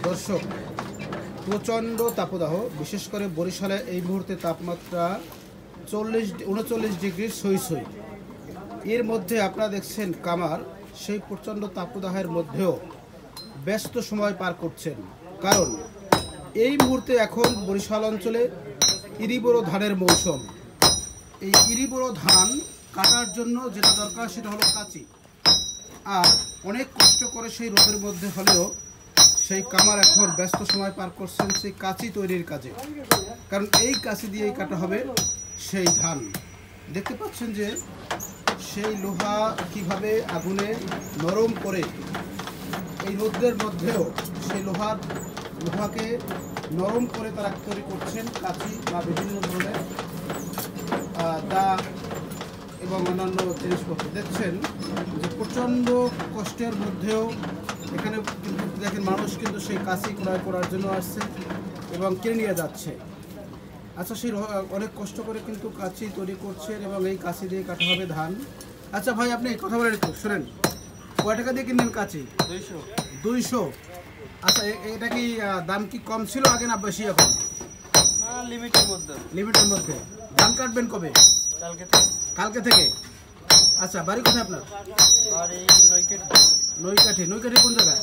দর্শক, প্রচণ্ড তাপদাহ, বিশেষ করে বরিশালে এই মুহূর্তে তাপমাত্রা 39 ডিগ্রি সই। এর মধ্যে আপনারা দেখছেন কামার সেই প্রচণ্ড তাপদাহের মধ্যেও ব্যস্ত সময় পার করছেন। কারণ এই মুহূর্তে এখন বরিশাল অঞ্চলে ইরিবোরো ধানের মৌসুম। এই ইরিবোরো ধান কাটার জন্য যেটা দরকার সেটা হলো কাঁচি। আর অনেক কষ্ট করে সেই রোদের মধ্যে হলেও সেই কামার এখন ব্যস্ত সময় পার করছেন সেই কাঁচি তৈরির কাজে। কারণ এই কাঁচি দিয়েই কাটা হবে সেই ধান। দেখতে পাচ্ছেন যে সেই লোহা কিভাবে আগুনে নরম করে এই রোদের মধ্যেও সেই লোহাকে নরম করে তারা তৈরি করছেন কাঁচি বা বিভিন্ন ধরনের দা এবং অন্যান্য জিনিসপত্র। দেখছেন যে প্রচণ্ড কষ্টের মধ্যেও এখানে কিন্তু দেখেন মানুষ কিন্তু সেই কাঁচি ক্রয় করার জন্য আসছে এবং কিনে নিয়ে যাচ্ছে। আচ্ছা, সেই অনেক কষ্ট করে কিন্তু কাঁচি তৈরি করছেন এবং এই কাঁচি দিয়ে কাটা হবে ধান। আচ্ছা ভাই, আপনি কথা বলেন একটু, শোনেন, কয় টাকা দিয়ে কিনলেন কাঁচি? 200। আচ্ছা, এটা কি দাম কি কম ছিল আগে না বেশি এখন? লিমিটের মধ্যে। ধান কাটবেন কবে? কালকে থেকে। আচ্ছা, বাড়ি কোথায় আপনার? নৈকাঠি কোন জায়গায়?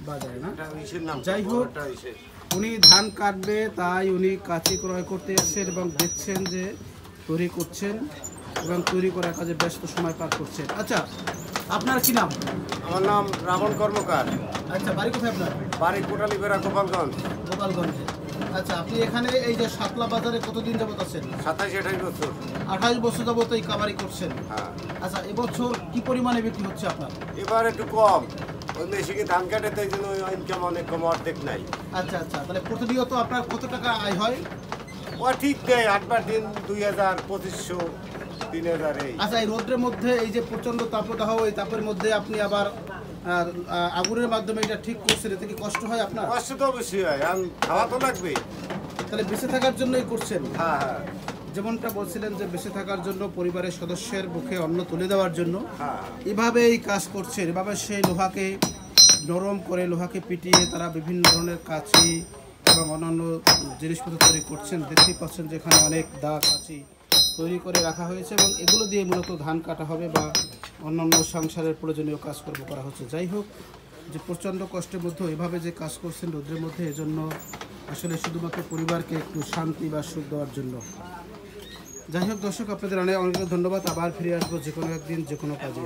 বাজারে না? যাই হোক, উনি ধান কাটবে তাই উনি কাঁচি ক্রয় করতে এসেছেন এবং দেখছেন যে তৈরি করছেন এবং তৈরি করার কাজে ব্যস্ত সময় পার করছেন। আচ্ছা, আপনার কি নাম? আমার নাম রাবণ কর্মকার। আচ্ছা, বাড়ি কোথায় আপনার? বাড়ি কোটালীপাড়া, গোপালগঞ্জে। আচ্ছা, আপনি এখানে এই যে সাতলা বাজারে কতদিন যাবত আছেন? 27-28 বছর। 28 বছর যাবত এই কামারি করছেন? হ্যাঁ। আচ্ছা, এবছর কি পরিমাণে বিক্রি হচ্ছে আপনার? এবার একটু কম, ওই মেশিনে ধান কাটে তাই জন্য ইনকাম অনেক কম, অর্ধেক নাই। আচ্ছা, তাহলে প্রতিনিয়ত আপনার কত টাকা আয় হয়? ও ঠিক নেই, 8বার দিন 2000, 2500, 3000 এই। আচ্ছা, এই রোদ্রের মধ্যে এই যে প্রচণ্ড তাপদাহ, এই তাপের মধ্যে আপনি আবার আগুনের মাধ্যমে এটা ঠিক করছেন, এতে কি কষ্ট হয় আপনার? কষ্ট তো অবশ্যই হয়, খাওয়া তো লাগবে। তাহলে বেঁচে থাকার জন্যই করছেন? হ্যাঁ। যেমনটা বলছিলেন যে বেঁচে থাকার জন্য, পরিবারের সদস্যের মুখে অন্ন তুলে দেওয়ার জন্য হ্যাঁ। এভাবেই কাজ করছেন। এভাবে সেই লোহাকে নরম করে, লোহাকে পিটিয়ে তারা বিভিন্ন ধরনের কাঁচি এবং অন্যান্য জিনিসপত্র তৈরি করছেন। দেখতেই পাচ্ছেন যে এখানে অনেক দা কাঁচি তৈরি করে রাখা হয়েছে এবং এগুলো দিয়ে মূলত ধান কাটা হবে বা অন্যান্য সংসারের প্রয়োজনীয় কাজকর্ম করা হচ্ছে। যাই হোক, যে প্রচণ্ড কষ্টের মধ্যে এভাবে যে কাজ করছেন রোদ্রের মধ্যে, এজন্য আসলে শুধুমাত্র পরিবারকে একটু শান্তি বা সুখ দেওয়ার জন্য। যাই হোক দর্শক, আপনাদের অনেক অনেক ধন্যবাদ। আবার ফিরে আসবো যে কোনো একদিন যে কোনো কাজে।